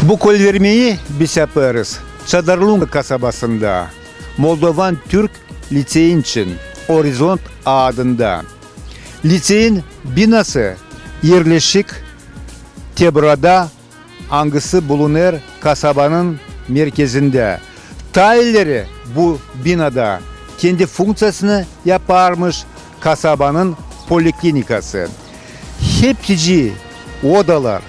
Bu kol vermeyi biz yaparız. Çadarlunga kasabasında Moldovan Türk Liseyin için Horizont adında. Liseyin binası yerleşik Tebra'da hangisi bulunur kasabanın merkezinde. Tayilleri bu binada kendi fonksiyasını yaparmış kasabanın poliklinikası. Hepsi odalar,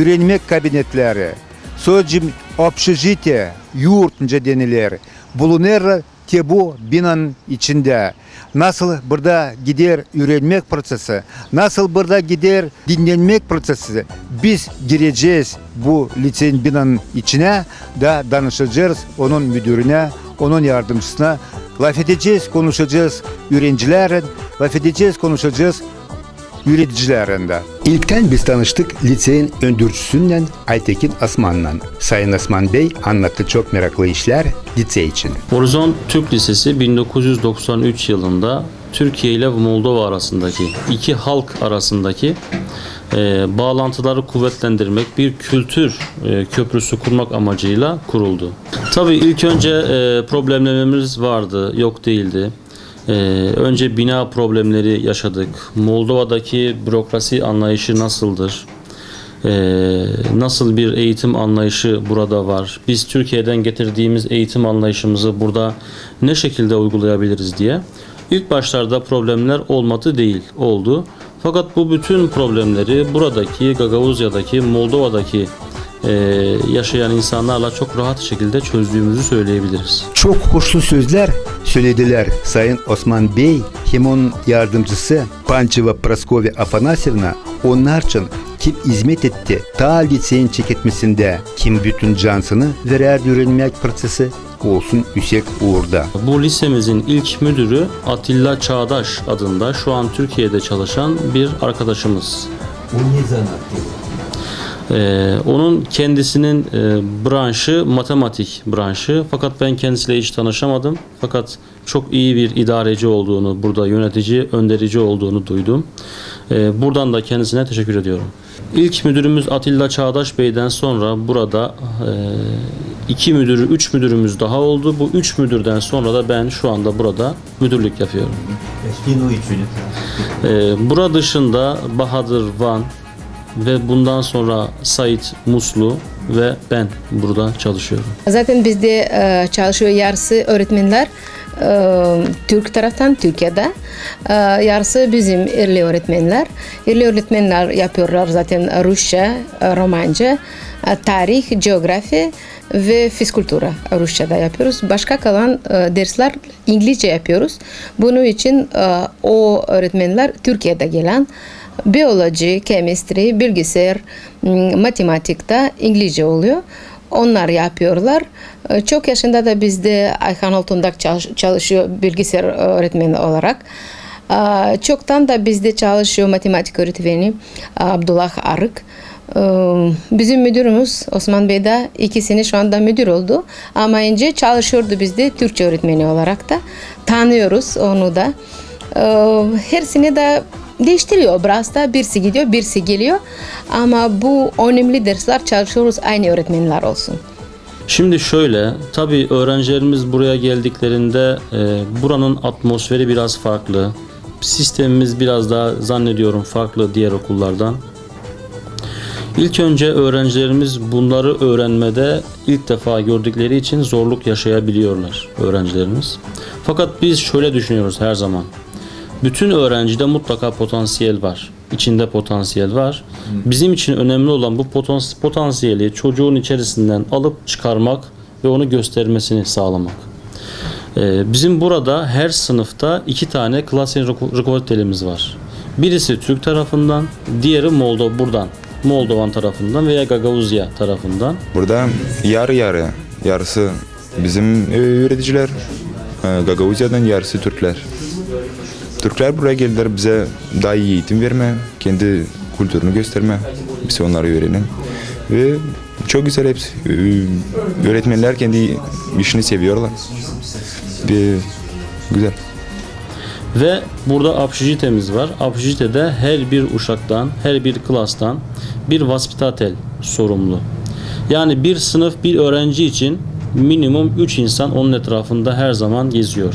öğrenmek kabinetleri, sözcüm общежитие, yurtunca denilir. Bulunur ki bu binanın içinde. Nasıl burada gider öğrenmek prosesi, nasıl burada gider dinlenmek prosesi. Biz gireceğiz bu liseyin binanın içine da danışacağız onun müdürüne, onun yardımcısına. Laf edeceğiz, konuşacağız öğrencilerin, laf edeceğiz, konuşacağız yöneticilerinde. İlkten biz tanıştık liseyin öndürücüsünden Aytekin Asman'la. Sayın Asman Bey anlattı çok meraklı işler lise için. Horizont Türk Lisesi 1993 yılında Türkiye ile Moldova arasındaki iki halk arasındaki bağlantıları kuvvetlendirmek, bir kültür köprüsü kurmak amacıyla kuruldu. Tabii ilk önce problemlerimiz vardı, yok değildi. Önce bina problemleri yaşadık. Moldova'daki bürokrasi anlayışı nasıldır? Nasıl bir eğitim anlayışı burada var? Biz Türkiye'den getirdiğimiz eğitim anlayışımızı burada ne şekilde uygulayabiliriz diye. İlk başlarda problemler olmadı değil, oldu. Fakat bu bütün problemleri buradaki Gagavuzya'daki, Moldova'daki yaşayan insanlarla çok rahat şekilde çözdüğümüzü söyleyebiliriz. Çok hoşlu sözler söylediler Sayın Osman Bey, hem onun yardımcısı Pançeva Praskovya Afanasyevna onlar için kim hizmet etti ta liseyin çeketmesinde kim bütün cansını verer öğrenmek prosesi olsun Üsek Uğur'da. Bu lisemizin ilk müdürü Atilla Çağdaş adında şu an Türkiye'de çalışan bir arkadaşımız. O ne zanattı? Onun kendisinin branşı matematik branşı, fakat ben kendisiyle hiç tanışamadım. Fakat çok iyi bir idareci olduğunu, burada yönetici, önderici olduğunu duydum. Buradan da kendisine teşekkür ediyorum. İlk müdürümüz Atilla Çağdaş Bey'den sonra burada 2 müdürü, 3 müdürümüz daha oldu. Bu 3 müdürden sonra da ben şu anda burada müdürlük yapıyorum. Burada dışında Bahadır Van ve bundan sonra Sait Muslu ve ben burada çalışıyorum. Zaten bizde çalışıyor yarısı öğretmenler Türk taraftan Türkiye'de. Yarısı bizim yerli öğretmenler. Yerli öğretmenler yapıyorlar zaten Rusça, Romanca, tarih, coğrafya ve fizkultura Rusça'da yapıyoruz. Başka kalan dersler İngilizce yapıyoruz. Bunun için o öğretmenler Türkiye'de gelen biyoloji, chemistry, bilgisayar, matematikte İngilizce oluyor. Onlar yapıyorlar. Çok yaşında da bizde Ayhan Altundak çalışıyor bilgisayar öğretmeni olarak. Çoktan da bizde çalışıyor matematik öğretmeni Abdullah Arık. Bizim müdürümüz Osman Bey de ikisini şu anda müdür oldu. Ama önce çalışıyordu bizde Türkçe öğretmeni olarak da. Tanıyoruz onu da. Her sene de değiştiriyor. Biraz da birisi gidiyor, birisi geliyor. Ama bu önemli dersler çalışıyoruz aynı öğretmenler olsun. Şimdi şöyle, tabii öğrencilerimiz buraya geldiklerinde buranın atmosferi biraz farklı. Sistemimiz biraz daha zannediyorum farklı diğer okullardan. İlk önce öğrencilerimiz bunları öğrenmede ilk defa gördükleri için zorluk yaşayabiliyorlar öğrencilerimiz. Fakat biz şöyle düşünüyoruz her zaman. Bütün öğrencide mutlaka potansiyel var. İçinde potansiyel var. Bizim için önemli olan bu potansiyeli çocuğun içerisinden alıp çıkarmak ve onu göstermesini sağlamak. Bizim burada her sınıfta 2 tane klasik rukotelimiz var. Birisi Türk tarafından, diğeri Moldovan tarafından veya Gagavuzya tarafından. Burada yarı yarı, yarısı bizim öğreticiler, Gagavuzya'dan yarısı Türkler. Türkler buraya geldiler bize daha iyi eğitim verme, kendi kültürünü gösterme, biz onları öğrenelim. Ve çok güzel hepsi. Öğretmenler kendi işini seviyorlar. Ve güzel. Ve burada общежитиemiz var. Общежитиede her bir uşaktan, her bir klastan bir vaspitatel sorumlu. Yani bir sınıf bir öğrenci için minimum 3 insan onun etrafında her zaman geziyor.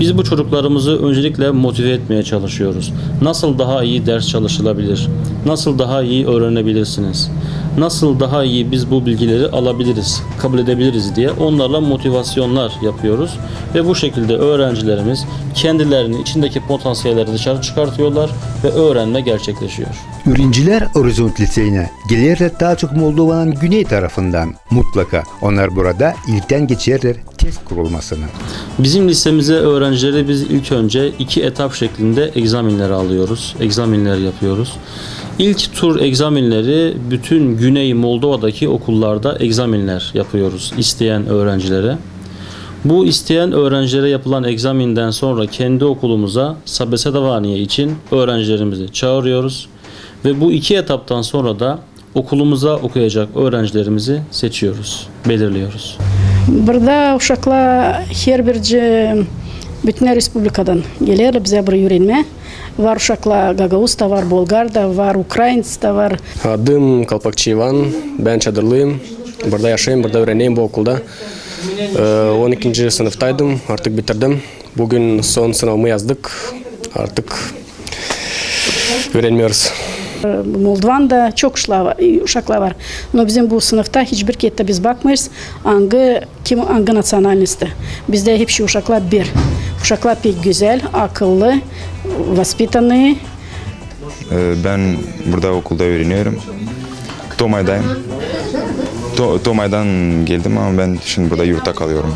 Biz bu çocuklarımızı öncelikle motive etmeye çalışıyoruz. Nasıl daha iyi ders çalışılabilir? Nasıl daha iyi öğrenebilirsiniz? Nasıl daha iyi biz bu bilgileri alabiliriz, kabul edebiliriz diye onlarla motivasyonlar yapıyoruz. Ve bu şekilde öğrencilerimiz kendilerinin içindeki potansiyelleri dışarı çıkartıyorlar ve öğrenme gerçekleşiyor. Öğrenciler Horizont Liseyi'ne gelirler daha çok Moldova'nın güney tarafından. Mutlaka onlar burada ilkten geçerler test kurulmasını. Bizim lisemize öğrencileri biz ilk önce 2 etap şeklinde egzaminler alıyoruz, egzaminler yapıyoruz. İlk tur egzaminleri bütün Güney Moldova'daki okullarda egzaminler yapıyoruz isteyen öğrencilere. Bu isteyen öğrencilere yapılan egzaminden sonra kendi okulumuza Sabesedavaniye için öğrencilerimizi çağırıyoruz. Ve bu 2 etaptan sonra da okulumuza okuyacak öğrencilerimizi seçiyoruz, belirliyoruz. Burada uşaklar her bir bütün respublikadan gelir bize buraya öğrenme. Var uşaklar Gagauz'da var, Bolgar'da var, Ukrayna'da var. Adım Kalpakçı Ivan, ben çadırlıyım. Burada yaşayayım, burada öğreneyim bu okulda. 12. sınıftaydım, artık bitirdim. Bugün son sınavımı yazdık, artık öğrenmiyoruz. Moldovan'da çok uşaklar var. Ama bizim bu sınıfta hiçbir kette biz bakmayız. Hangi nasyonaliste. Bizde hepsi uşaklar bir. Uşaklar pek güzel, akıllı, vaspitanlı. Ben burada okulda öğreniyorum. Tomay'dayım. Tomay'dan geldim ama ben şimdi burada yurtta kalıyorum.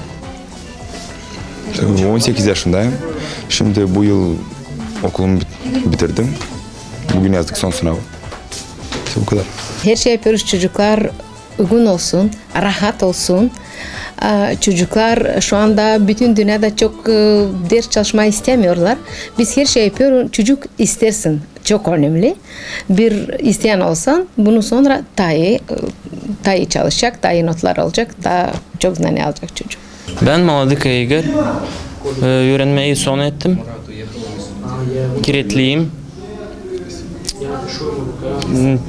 18 yaşındayım. Şimdi bu yıl okulumu bitirdim. Bugün yazdık son sınavı. İşte bu kadar. Her şey yapıyoruz çocuklar uygun olsun, rahat olsun. Çocuklar şu anda bütün dünyada çok ders çalışmayı istemiyorlar. Biz her şey yapıyoruz. Çocuk istersin. Çok önemli. Bir isteyen olsan bunu sonra daha iyi çalışacak, daha iyi notlar alacak, daha çok znanya alacak çocuk. Ben Maladıka Igor. Öğrenmeyi son ettim. Kiretliyim.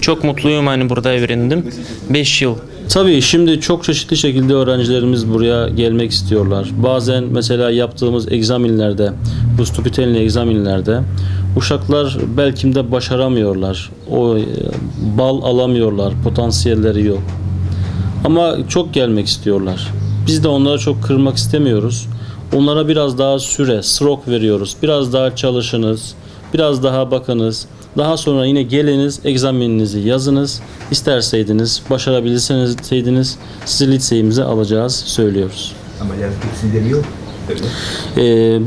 Çok mutluyum hani burada öğrendim. 5 yıl. Tabii şimdi çok çeşitli şekilde öğrencilerimiz buraya gelmek istiyorlar. Bazen mesela yaptığımız egzaminlerde, bu stupitenli egzaminlerde uşaklar belki de başaramıyorlar. O bal alamıyorlar, potansiyelleri yok. Ama çok gelmek istiyorlar. Biz de onları çok kırmak istemiyoruz. Onlara biraz daha süre, srok veriyoruz. Biraz daha çalışınız, biraz daha bakınız. Daha sonra yine geliniz, egzamininizi yazınız. İsterseydiniz, başarabilirseydiniz sizi liseyimize alacağız söylüyoruz. Ama yazdık yok.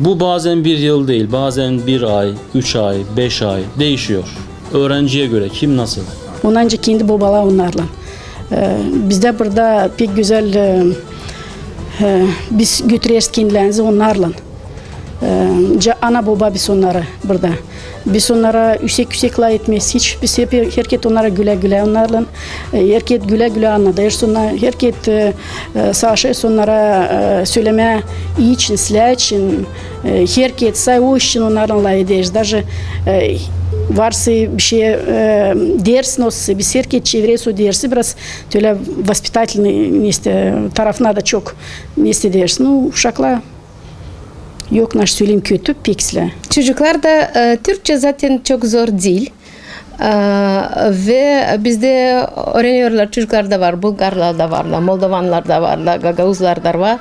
Bu bazen bir yıl değil, bazen 1 ay, 3 ay, 5 ay değişiyor. Öğrenciye göre kim nasıl? Ondan önce kendi babalar onlarla. Bizde burada pek güzel biz götürüyoruz kendilerimizi onlarla. Ana baba biz onlara burada. Biz onlara yüksek lay etmeyiz hiç. Biz hep herkes onlara güle güle onlarla. Herkes güle güle anlatır. Herkes savaşır onlara söyleme için, silah için. Herkes sayı için onlarla lay ederiz. Даже varsa bir şey ders nosu, biz herkes çevresi o dersi biraz öyle vaspitательный tarafına da çok neste ders. Uşaklar yok naş söyleyeyim kötü peksle. Çocuklar da Türkçe zaten çok zor değil. Ve bizde öğreniyorlar, çocuklar da var, Bulgarlar da var, Moldovanlar da var, Gagauzlar da var.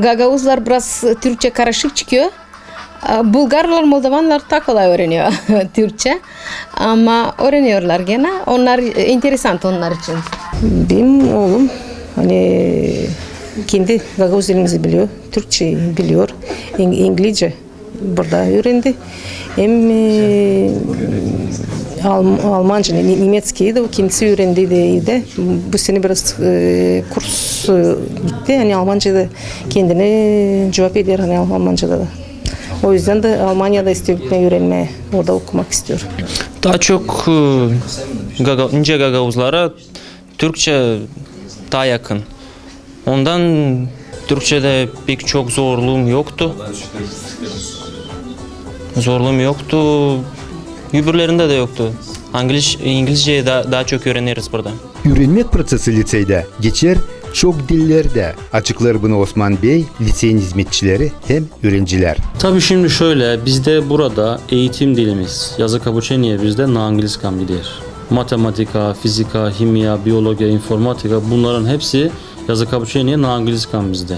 Gagauzlar biraz Türkçe karışık çıkıyor. Bulgarlar, Moldovanlar daha kolay öğreniyor Türkçe. Ama öğreniyorlar gene. Onlar enteresan onlar için. Benim oğlum hani kendi Gagauz dilimizi biliyor, Türkçe biliyor, İngilizce burada öğrendi. Hem Almanca, Nimetski'yi de o kendisi öğrendi de bu sene biraz kurs gitti. Yani Almanca'da kendine cevap eder hani Almanca'da da. O yüzden de Almanya'da istiyor gitmeyi öğrenmeye, orada okumak istiyor. Daha çok ince Gagauzlara Türkçe daha yakın. Ondan Türkçe'de pek çok zorluğum yoktu. Öbürlerinde de yoktu. İngilizceyi daha çok öğreniriz burada. Öğrenmek prosesi liseyde geçer, çok dillerde. Açıklar bunu Osman Bey, liseyin hizmetçileri hem öğrenciler. Tabii şimdi şöyle, bizde burada eğitim dilimiz, yazı kabuçeniye bizde na Angliskan bilir. Matematika, fizika, kimya, biyoloji, informatika bunların hepsi yazı kabuçeniye na Angliskan bizde.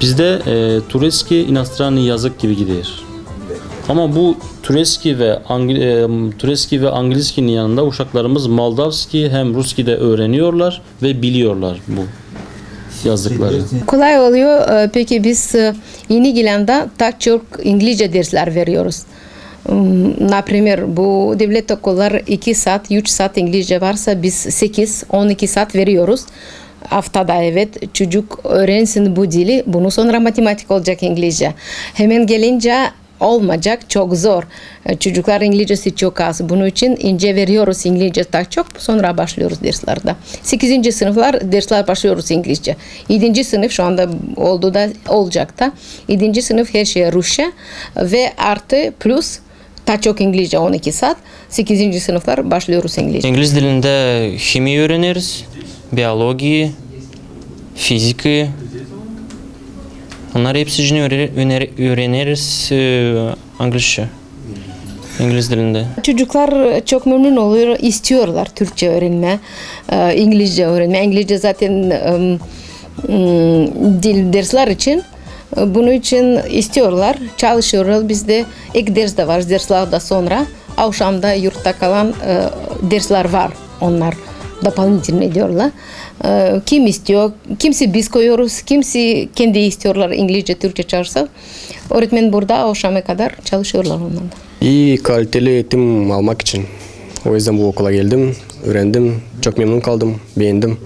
Bizde Tureski, inosranni yazık gibi gider. Ama bu Tureski ve Angliskin'in yanında uşaklarımız Moldavski hem Ruski de öğreniyorlar ve biliyorlar bu yazdıkları. Kolay oluyor. Peki biz yeni gelende daha çok İngilizce dersler veriyoruz. Например, bu devlet okulları 2 saat, 3 saat İngilizce varsa biz 8-12 saat veriyoruz. Haftada evet çocuk öğrensin bu dili. Bunu sonra matematik olacak İngilizce. Hemen gelince olmayacak, çok zor. Çocuklar İngilizcesi çok az. Bunun için ince veriyoruz İngilizce daha çok. Sonra başlıyoruz derslerde. 8. sınıflar dersler başlıyoruz İngilizce. 7. sınıf şu anda oldu da olacak da. 7. sınıf her şey Rusça ve artı plus daha çok İngilizce 12 saat. 8. sınıflar başlıyoruz İngilizce. İngiliz dilinde kimya öğreniriz, biyoloji, fiziki. Onlar hepsini öğreniriz İngilizce. İngiliz dilinde. Çocuklar çok memnun oluyor, istiyorlar Türkçe öğrenme, İngilizce öğrenme. İngilizce zaten dil dersler için. Bunun için istiyorlar, çalışıyorlar. Bizde ek ders de var, derslerden sonra. Akşamda yurtta kalan dersler var onlar. Дополнительно diyorlar. Kim istiyor? Kimisi biz koyuyoruz, kimisi kendi istiyorlar İngilizce, Türkçe çalışsa. Öğretmen burada akşama kadar çalışıyorlar onlarla. İyi kaliteli eğitim almak için. O yüzden bu okula geldim, öğrendim, çok memnun kaldım, beğendim.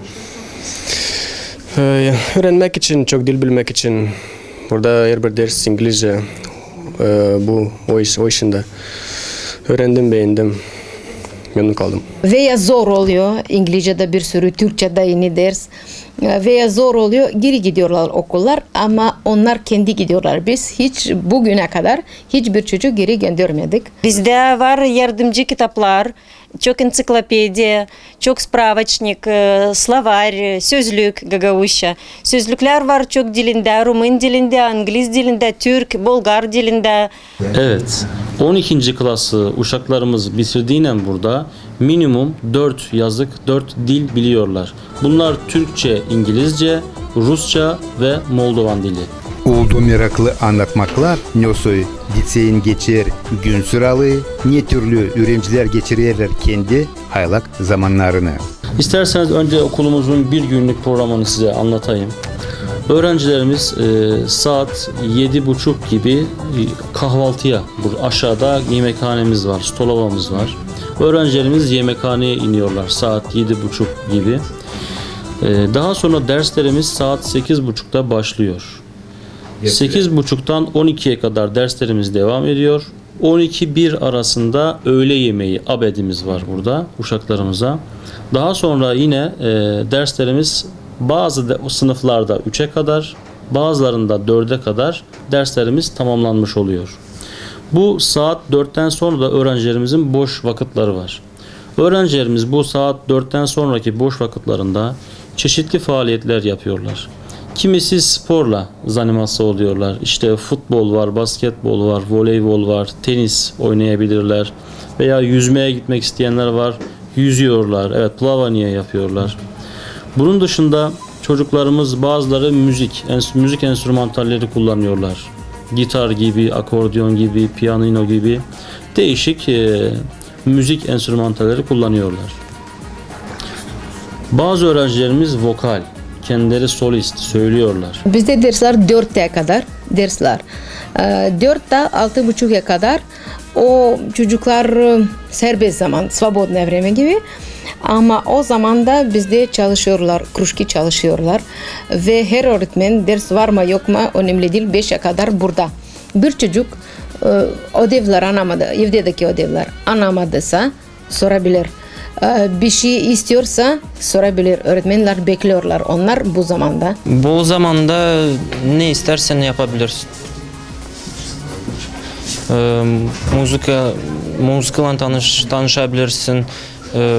Öğrenmek için, çok dil bilmek için burada her bir ders İngilizce bu o işinde. Öğrendim, beğendim. Memnun kaldım. Veya zor oluyor. İngilizce'de bir sürü, Türkçe'de yeni ders. Veya zor oluyor. Geri gidiyorlar okullar ama onlar kendi gidiyorlar. Biz hiç bugüne kadar hiçbir çocuk geri göndermedik. Bizde var yardımcı kitaplar, çok ensiklopediya, çok spravочник, словарь, sözlük Gagavuşça. Sözlükler var çok dilinde, Rumen dilinde, İngiliz dilinde, Türk, Bulgar dilinde. Evet, 12. klası uşaklarımız bitirdiğiyle burada minimum 4 yazık, 4 dil biliyorlar. Bunlar Türkçe, İngilizce, Rusça ve Moldovan dili. Oldu meraklı anlatmaklar Nyosoy liseyin geçer gün sıralı ne türlü öğrenciler geçiriyorlar kendi haylak zamanlarını. İsterseniz önce okulumuzun bir günlük programını size anlatayım. Öğrencilerimiz saat 7.30 gibi kahvaltıya, aşağıda yemekhanemiz var, stolovamız var. Öğrencilerimiz yemekhaneye iniyorlar saat 7.30 gibi. Daha sonra derslerimiz saat 8.30'da başlıyor. 8.30'dan 12'ye kadar derslerimiz devam ediyor. 12-1 arasında öğle yemeği abedimiz var burada uşaklarımıza. Daha sonra yine derslerimiz bazı sınıflarda 3'e kadar, bazılarında 4'e kadar derslerimiz tamamlanmış oluyor. Bu saat 4'ten sonra da öğrencilerimizin boş vakitleri var. Öğrencilerimiz bu saat 4'ten sonraki boş vakitlerinde çeşitli faaliyetler yapıyorlar. Kimisi sporla zaniması oluyorlar. İşte futbol var, basketbol var, voleybol var, tenis oynayabilirler. Veya yüzmeye gitmek isteyenler var, yüzüyorlar. Evet, plavaniye yapıyorlar. Bunun dışında çocuklarımız bazıları müzik enstrümantalleri kullanıyorlar. Gitar gibi, akordeon gibi, piyano gibi değişik müzik enstrümantalleri kullanıyorlar. Bazı öğrencilerimiz vokal, kendileri solist söylüyorlar. Bizde dersler 4'e kadar dersler. 4'te 6.30'a kadar o çocuklar serbest zaman, свободное время gibi. Ama o zaman da bizde çalışıyorlar, krужки çalışıyorlar. Ve her öğretmen ders var mı yok mu önemli değil 5'e kadar burada. Bir çocuk ödevler anlamadı, evdeki ödevler anlamadıysa sorabilir. Bir şey istiyorsa sorabilir. Öğretmenler bekliyorlar onlar bu zamanda. Bu zamanda ne istersen yapabilirsin. Müzikle tanışabilirsin.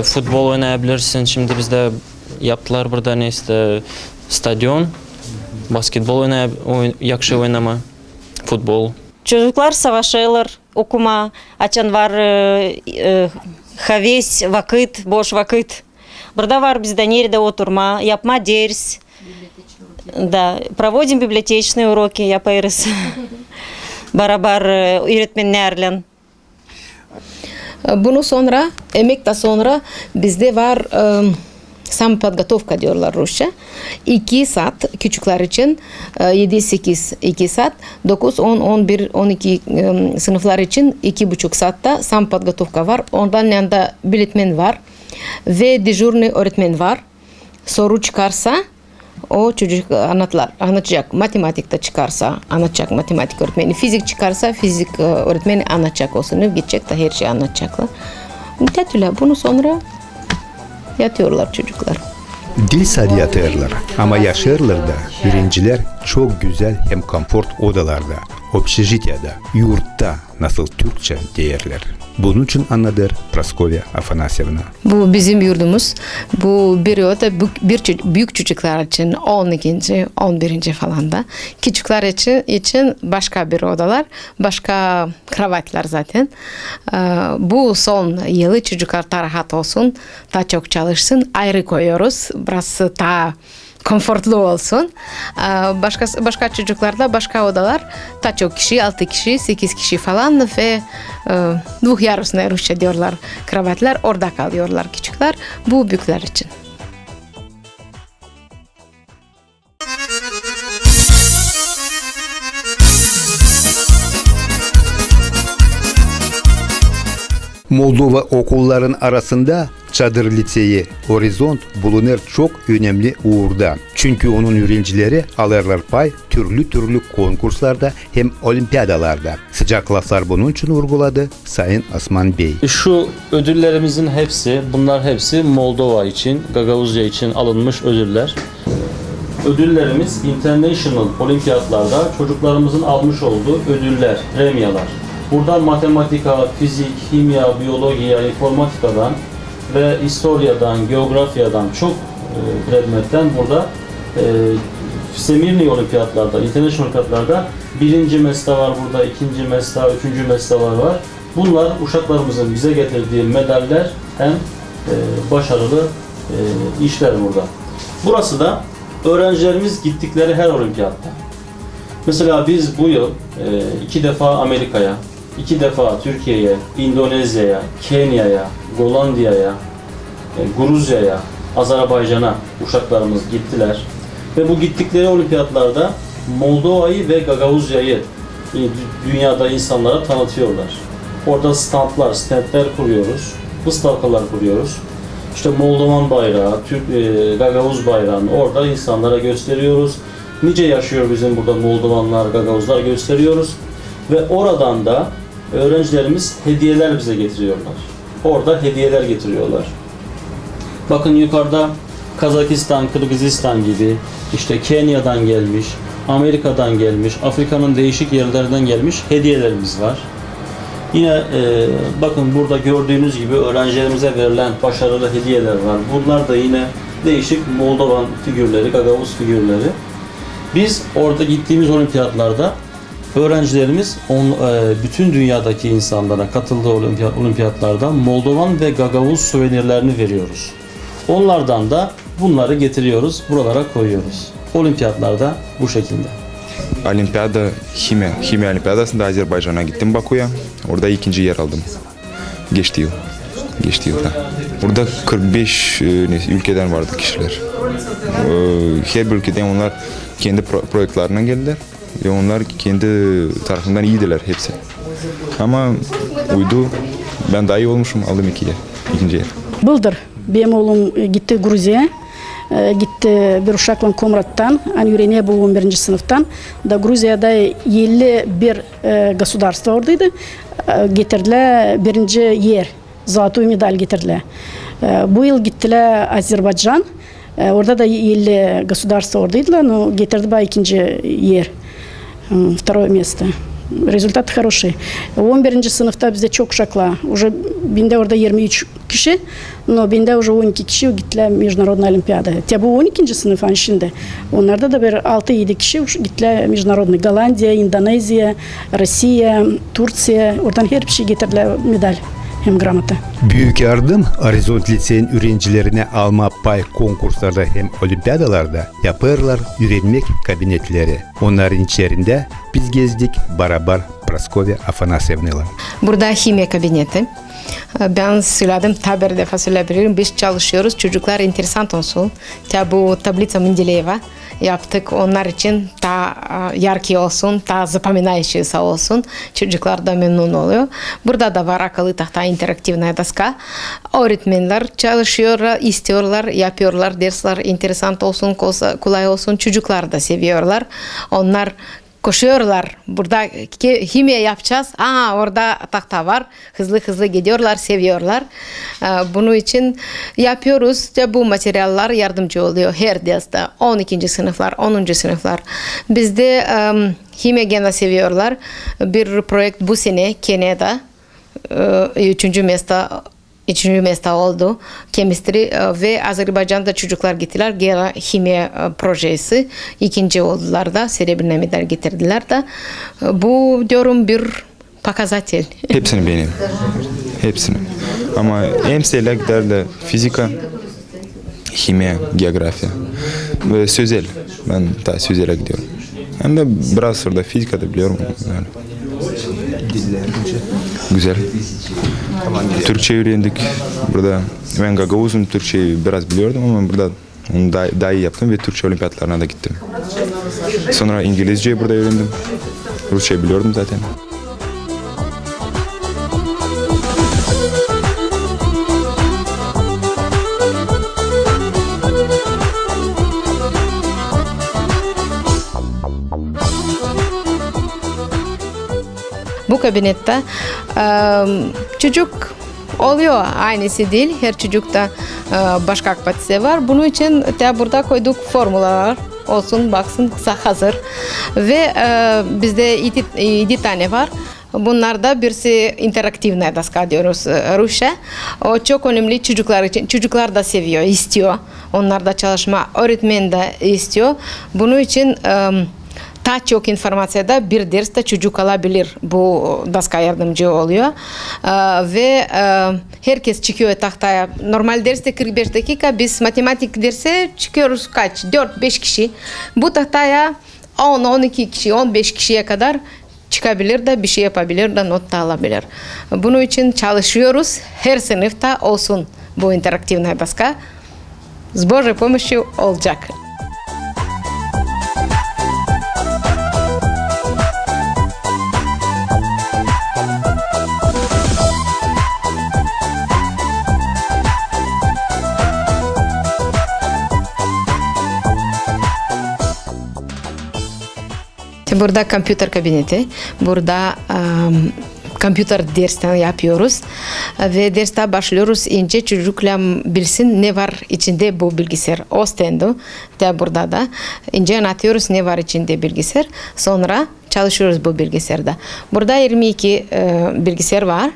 Futbol oynayabilirsin. Şimdi bizde yaptılar burada neyse stadion. Basketbol yakşı oynama. Futbol. Çocuklar savaşıyorlar, okuma, açan var haves vakit, boş vakit. Burada var bizde nerede oturma, yapma ders. Да, проводим библиотечные уроки, yaparız. Beraber öğretmenlerle. Bunu sonra, emekten sonra bizde var sampodgotovka diyorlar Rusça. 2 saat küçükler için 7-8 2 saat, 9, 10, 11, 12 sınıflar için 2,5 saatte sampodgotovka var. Ondan yanında biletmen var ve dejurni öğretmen var. Soru çıkarsa o çocuk anlatacak. Matematikte çıkarsa anlatacak matematik öğretmeni. Fizik çıkarsa fizik öğretmeni anlatacak. O sınıf gidecek de her şeyi anlatacaklar. Tetüle bunu sonra yatıyorlar çocuklar. Dil sadece yatırlar ama yaşarlar da öğrenciler çok güzel hem konfort odalarda, общежитияda, yurtta nasıl Türkçe değerler. Bunun için anladır Praskovya Afanasyevna. Bu bizim yurdumuz. Bu periyodda büyük çocuklar için 12. 11. falan da. Küçükler için başka bir odalar, başka kravatlar zaten. Bu son yılı çocuklar da rahat olsun, daha çok çalışsın. Ayrı koyuyoruz. Biraz daha konforlu olsun. Başka çocuklarda başka odalar daha çok kişi, 6 kişi, 8 kişi falan ve двухъярусная Rusça diyorlar. Kravatlar orada kalıyorlar küçükler. Bu büyükler için. Moldova okulların arasında Çadır Liseyi Horizont bulunur çok önemli uğurda. Çünkü onun öğrencileri alırlar pay türlü konkurslarda hem olimpiyadalarda. Sıcak laflar bunun için vurguladı Sayın Osman Bey. Şu ödüllerimizin hepsi, bunlar hepsi Moldova için, Gagavuzya için alınmış ödüller. Ödüllerimiz international olimpiyatlarda çocuklarımızın almış olduğu ödüller, premiyalar. Burada matematika, fizik, kimya, biyolojiya, informatikadan ve historiadan, geografyadan çok predmetten burada Semirny olimpiyatlarda, international olimpiyatlarda birinci mesle var burada, ikinci mesle, üçüncü mesle var. Bunlar uşaklarımızın bize getirdiği medaller hem başarılı işler burada. Burası da öğrencilerimiz gittikleri her olimpiyatta. Mesela biz bu yıl 2 defa Amerika'ya, 2 defa Türkiye'ye, İndonezya'ya, Kenya'ya, Gollandiya'ya, Gruzya'ya, Azerbaycan'a uşaklarımız gittiler. Ve bu gittikleri olimpiyatlarda Moldova'yı ve Gagavuzya'yı dünyada insanlara tanıtıyorlar. Orada standlar kuruyoruz, ıstavkalar kuruyoruz. İşte Moldovan bayrağı, Gagavuz bayrağını orada insanlara gösteriyoruz. Nice yaşıyor bizim burada Moldovanlar, Gagavuzlar gösteriyoruz. Ve oradan da öğrencilerimiz hediyeler bize getiriyorlar. Orada hediyeler getiriyorlar. Bakın yukarıda Kazakistan, Kırgızistan gibi, işte Kenya'dan gelmiş, Amerika'dan gelmiş, Afrika'nın değişik yerlerden gelmiş hediyelerimiz var. Yine bakın burada gördüğünüz gibi öğrencilerimize verilen başarılı hediyeler var. Bunlar da yine değişik Moldovan figürleri, Gagavuz figürleri. Biz orada gittiğimiz olimpiyatlarda öğrencilerimiz bütün dünyadaki insanlara katıldığı olimpiyatlarda Moldovan ve Gagavuz suvenirlerini veriyoruz. Onlardan da bunları getiriyoruz, buralara koyuyoruz. Olimpiyatlarda bu şekilde. Olimpiyada, Kimya Olimpiyadası'nda Azerbaycan'a gittim Baku'ya. Orada 2. yer aldım. Geçti yılda. Burada 45 ülkeden vardı kişiler. Her bir ülkeden onlar kendi projelerinden geldiler. Ve onlar kendi tarafından iyiydiler hepsi. Ama uydu, ben daha iyi olmuşum, aldım 2. yer. Bıldır benim oğlum gitti Gruzya'ya. Gitti bir uşakla Komrat'tan, öğreniyor bu 11. sınıftan. Da Gruzya'da 51 государство oradaydı. Getirdiler 1. yer, zatoy medal getirdiler. Bu yıl gittiler Azerbaycan. Orada da 50 государство oradaydılar, но getirdi bana 2. yer, второе место. Результат хороший. 11. sınıfta bize çok uşakla. Уже binde orada 23 kişi. No binde уже 12 kişi gittiler Международная Olimpiada. Tabi bu 12. sınıfın içinde. Onlarda da bir 6-7 kişi gittiler Международный. Голландия, Индонезия, Rusya, Türkiye. Oradan her bir şey getirdiler medal hem gramata. Büyük yardım Horizont Liseyin öğrencilerine alma pay konkurslarda hem olimpiyadalarda yaparlar öğrenmek kabinetleri. Onların içerisinde biz gezdik beraber Praskovya Afanasevna'yla. Burada kimya kabineti. Ben söyledim, tabi bir defa söyleyebilirim. Biz çalışıyoruz. Çocuklar enteresan olsun. Bu tablica Mendeleyeva yaptık. Onlar için daha yarkı olsun, daha запоминающийся olsun. Çocuklar da memnun oluyor. Burada da var akıllı tahta interaktifная doska. Öğretmenler çalışıyorlar, istiyorlar, yapıyorlar. Dersler enteresan olsun, kolay olsun. Çocuklar da seviyorlar. Onlar koşuyorlar. Burada kimya yapacağız. Orada tahta var. Hızlı hızlı gidiyorlar, seviyorlar. Bunun için yapıyoruz. Bu materyaller yardımcı oluyor her derste. 12. sınıflar, 10. sınıflar. Bizde kimya gene seviyorlar. Bir projekt bu sene Kenya'da 3. mesta oldu. Chemistry ve Azerbaycan'da çocuklar gittiler. Gene kimya projesi. 2. oldular da. Serebren'e medal getirdiler de. Bu diyorum bir показатель. Hepsini benim. Hepsini. Ama en sevdikleri de fizika, kimya, geografya ve sözel. Ben daha sözele gidiyorum. Hem de biraz sonra fizika da biliyorum. Yani. Güzel. Türkçe öğrendik. Burada ben Gagavuz'un Türkçeyi biraz biliyordum ama burada onu daha iyi yaptım ve Türkçe olimpiyatlarına da gittim. Sonra İngilizceyi burada öğrendim. Rusçayı biliyordum zaten. Bu kabinette çocuk oluyor. Aynısı değil. Her çocukta başka aktivite var. Bunun için de burada koyduk formüller olsun, baksın hazır. Ve bizde 7 tane var. Bunlarda birisi interaktifная doska diyoruz Rusça. O çok önemli çocuklar için. Çocuklar da seviyor, istiyor. Onlar da çalışma, öğretmen de istiyor. Bunun için daha çok informasyada bir derste çocuk alabilir. Bu doska yardımcı oluyor. Ve herkes çıkıyor tahtaya. Normal derste 45 dakika. Biz matematik derse çıkıyoruz kaç? 4-5 kişi. Bu tahtaya 10-12 kişi, 15 kişiye kadar çıkabilir de bir şey yapabilir de not da alabilir. Bunun için çalışıyoruz. Her sınıfta olsun bu interaktifная doska. С Божьей помощью olacak. Burada kompüter kabineti, burada kompüter dersten yapıyoruz ve derste başlıyoruz. İnce çocuklar bilsin ne var içinde bu bilgisayar. O standı da burada da ince anlatıyoruz ne var içinde bilgisayar. Sonra çalışıyoruz bu bilgisayarda. Burada 22 bilgisayar var.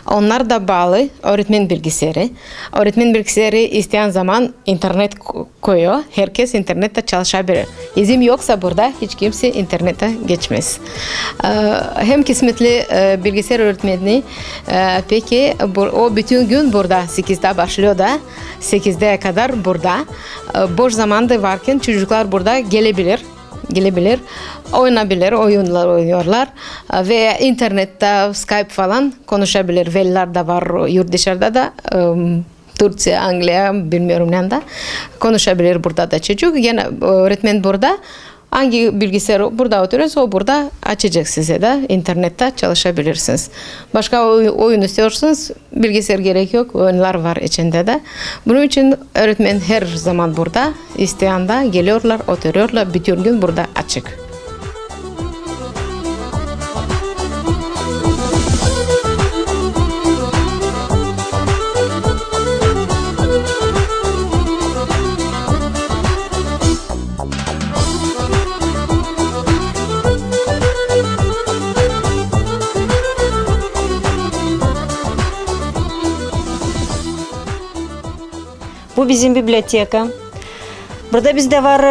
Onlar da bağlı öğretmen bilgisayarı. Öğretmen bilgisayarı isteyen zaman internet koyuyor. Herkes internette çalışabilir. İzin yoksa burada hiç kimse internete geçmez. Hem kısmetli bilgisayar öğretmeni peki o bütün gün burada 8'de başlıyor da 8'de kadar burada. Boş zamanda varken çocuklar burada gelebilir, oynayabilir, oyunlar oynuyorlar ve internette Skype falan konuşabilir. Veliler de var yurt dışarıda da Türkçe, Anglia bilmiyorum nerede konuşabilir burada da çocuk. Yine öğretmen burada. Hangi bilgisayar burada oturuyorsa o burada açacak size de internette çalışabilirsiniz. Başka oyun istiyorsanız bilgisayar gerek yok. Oyunlar var içinde de. Bunun için öğretmen her zaman burada. İsteyen de geliyorlar, oturuyorlar. Bütün gün burada açık. Bu bizim biblioteka. Burada bizde var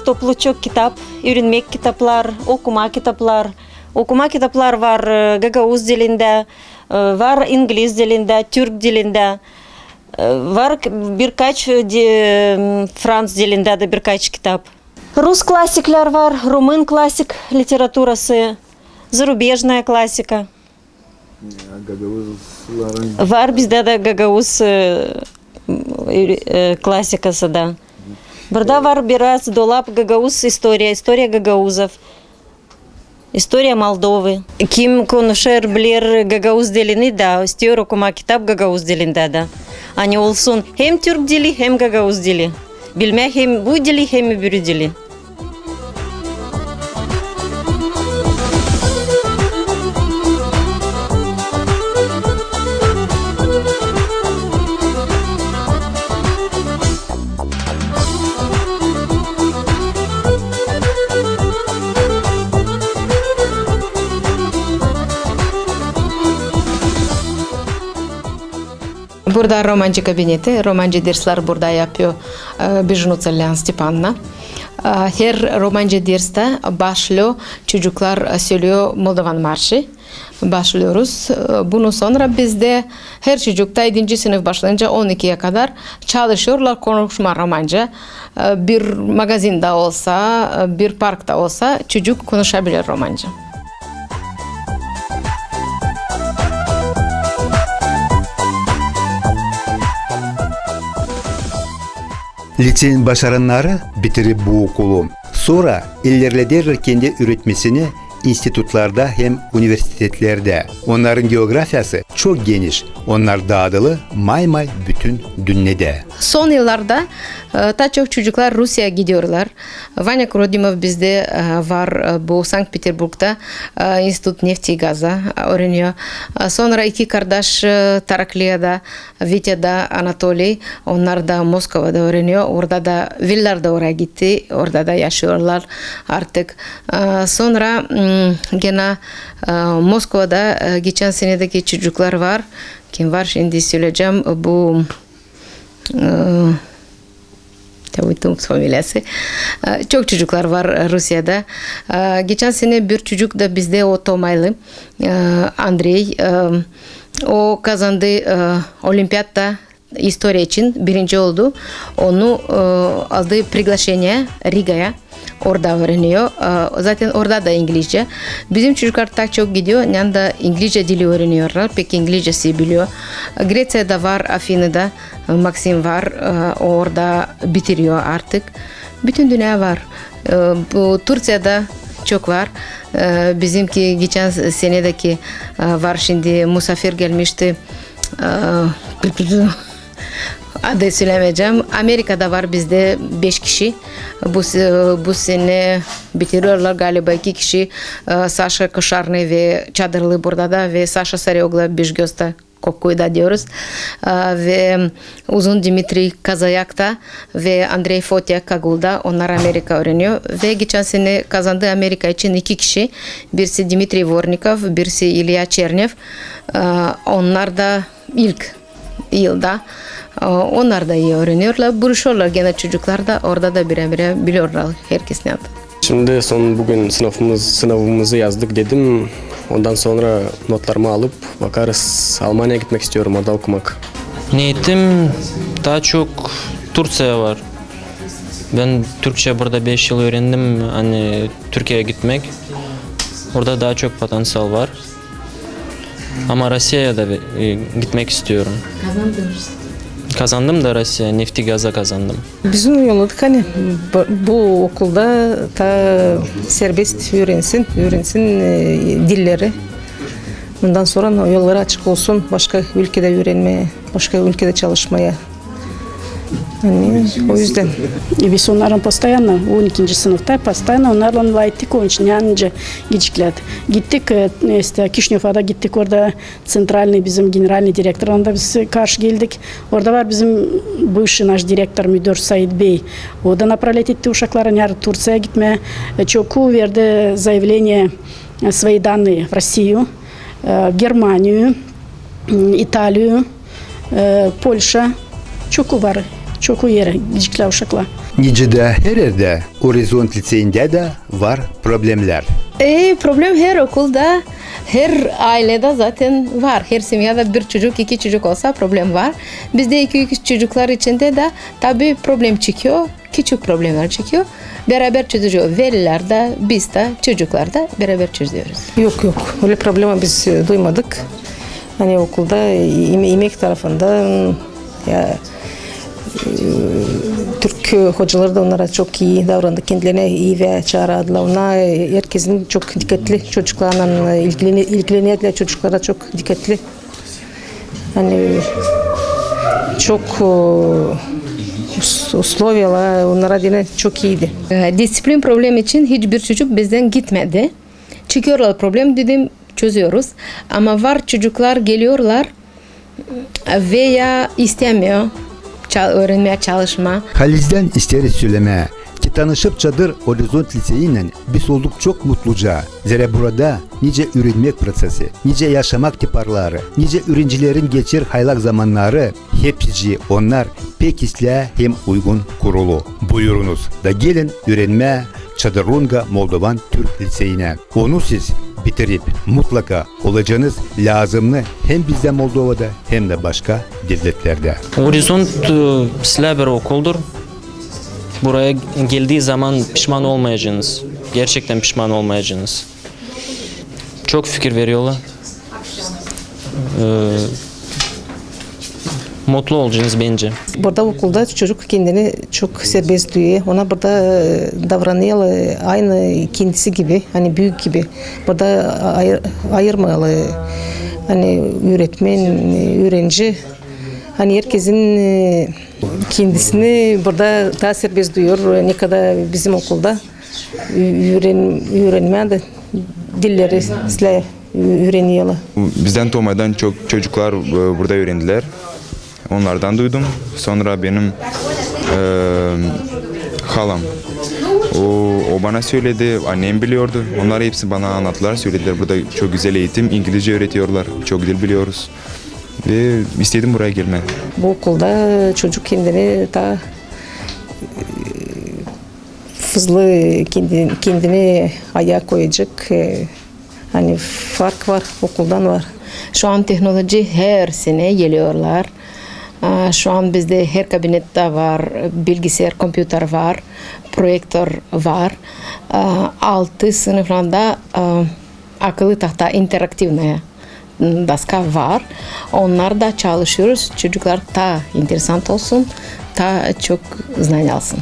toplu çok kitap, öğrenmek kitaplar, okuma kitaplar. Okuma kitaplar var Gagavuz dilinde, var İngiliz dilinde, Türk dilinde. Var birkaç Fransız dilinde de birkaç kitap. Rus klasikler var, Rumen klasik literatürası, зарубежная klasika. Var bizde de Gagavuz klasikası da. Burada var biraz dolap Gagavuz historia Gagavuzov. Historia Moldovы. Kim konuşur bilir Gagavuz dilini de istiyor okuma kitap Gagavuz dilinde de. Hani olsun hem Türk dili hem Gagavuz dili. Bilme hem bu dili hem öbür dili. Burada romancı kabineti, romancı dersler burada yapıyor Bijnutsa Lian Stepanna. Her romancı derste başlıyor, çocuklar söylüyor Moldovan Marşı. Başlıyoruz. Bunun sonra bizde her çocukta 7. sınıf başlayınca 12'ye kadar çalışıyorlar konuşma romancı. Bir magazinde olsa, bir parkta olsa çocuk konuşabilir romancı. Lisenin başaranları bitirip bu okulu. Sonra ilerlediler kendi üretmesini institutlarda hem üniversitelerde. Onların geografyası çok geniş. Onlar dağıtılı may bütün dünyada. Son yıllarda daha çok çocuklar Rusya'ya gidiyorlar. Vanya Krodimov bizde var, bu Sankt Peterburg'da İnstitut Nefti Gaz'a öğreniyor. Sonra iki kardeş Tarakliya'da, Vitya'da, Anatoliy, onlar da Moskova'da öğreniyor. Orada da Villar da oraya gitti, orada da yaşıyorlar artık. Sonra gene Moskova'da geçen senedeki çocuklar var. Kim var şimdi söyleyeceğim, bu familyası. Çok çocuklar var Rusya'da. Geçen sene bir çocuk da bizde o Tomaylı, Andrei. O kazandı olimpiyatta historia için birinci oldu. Onu aldı приглашение Riga'ya. Orada öğreniyor. Zaten orada da İngilizce. Bizim çocuklar tak çok gidiyor. Yani da İngilizce dili öğreniyorlar. Peki İngilizcesi biliyor. Grecya'da var, Afina'da Maxim var. Orada bitiriyor artık. Bütün dünya var. Bu Türkiye'de çok var. Bizimki geçen senedeki var, şimdi misafir gelmişti. Adı söylemeyeceğim. Amerika'da var bizde 5 kişi. Bu sene bitiriyorlar galiba 2 kişi. Sasha Koşarny ve Çadırlı burada da ve Sasha Saryogla Bijgöz'da Kokkuy'da diyoruz. Ve Uzun Dimitri Kazayak'ta ve Andrei Fotyak Kagul'da, onlar Amerika öğreniyor. Ve geçen sene kazandı Amerika için 2 kişi. Birisi Dimitri Vornikov, birisi İlya Çernev. Onlar da ilk yılda. Onlar da iyi öğreniyorlar. Buluşuyorlar gene çocuklar da orada da bire biliyorlar herkes ne yaptı. Şimdi bugün sınavımızı yazdık dedim. Ondan sonra notlarımı alıp bakarız. Almanya'ya gitmek istiyorum, orada okumak. Niyetim daha çok Türkçe var. Ben Türkçe burada 5 yıl öğrendim. Hani Türkiye'ye gitmek. Orada daha çok potansiyel var. Ama Rusya'ya da gitmek istiyorum. Kazandım da Rusya, Nefti Gaz'a kazandım. Biz onu yolladık hani bu okulda ta serbest öğrensin dilleri. Bundan sonra yolları açık olsun, başka ülkede öğrenmeye, başka ülkede çalışmaya. Hani o yüzden. Biz onların постоянно 12. sınıfta постоянно onlarla layıktık, onun için yanınca geciklerdi. Gittik Kişneva'da gittik, orada centralный bizim generalный direktör, onda biz karşı geldik. Orada var bizim bывший наш direktör müdür Said Bey. O da направлять etti uşakların yarı Turca'ya gitmeye. Çok verdi заявление свои данные в Россию, Германию, Италию, Польша. Çok var. çok o yere gecikler uşaklar. Nicede her yerde Horizont Liseyi'nde de var problemler. Problem her okulda, her ailede zaten var. Her simyada bir çocuk, iki çocuk olsa problem var. Bizde iki çocuklar içinde de tabii problem çıkıyor. Küçük problemler çıkıyor. Beraber çözüyor. Veliler de, biz de, çocuklar da beraber çözüyoruz. Yok. Öyle problemi biz duymadık. Hani okulda yemek tarafında ya Türk hocaları da onlara çok iyi davrandı. Kendilerine iyi ve çağırdılar. Ona herkesin çok dikkatli çocuklarla ilgileniyorlar. Çocuklara çok dikkatli. Hani çok uslovyalar onlara yine çok iyiydi. Disiplin problemi için hiçbir çocuk bizden gitmedi. Çıkıyorlar problem dedim çözüyoruz. Ama var çocuklar geliyorlar veya istemiyor öğrenmeye çalışma. Haliz'den isteriz söyleme ki tanışıp Çadır Horizont Liseyi'yle biz olduk çok mutluca. Zira burada nice öğrenmek prosesi, nice yaşamak tiparları, nice öğrencilerin geçir haylak zamanları hepsi onlar pek isle hem uygun kurulu. Buyurunuz da gelin öğrenme Çadırrunga Moldovan Türk Liseyi'ne. Onu siz bitirip mutlaka olacağınız lazımlı hem bizde Moldova'da hem de başka devletlerde. Horizont silah bir okuldur. Buraya geldiği zaman pişman olmayacaksınız. Gerçekten pişman olmayacaksınız. Çok fikir veriyorlar. Mutlu olacaksınız bence. Burada okulda çocuk kendini çok serbest duyuyor. Ona burada davranıyor aynı kendisi gibi, hani büyük gibi. Burada ayırmalı. Hani öğretmen, öğrenci. Hani herkesin kendisini burada daha serbest duyuyor. Ne kadar bizim okulda öğrenmeye de dilleri öğreniyorlar. Bizden doğmadan çok çocuklar burada öğrendiler. Onlardan duydum. Sonra benim halam. O bana söyledi, annem biliyordu. Onlar hepsi bana anlattılar, söylediler. Burada çok güzel eğitim, İngilizce öğretiyorlar. Çok dil biliyoruz. Ve istedim buraya gelme. Bu okulda çocuk kendini daha hızlı kendini ayağa koyacak. Hani fark var, okuldan var. Şu an teknoloji her sene geliyorlar. Şu an bizde her kabinette var, bilgisayar, kompüter var, projektör var. 6 sınıflarda akıllı tahta interaktifne daska var. Onlar da çalışıyoruz. Çocuklar daha interesant olsun, daha çok знания alsın.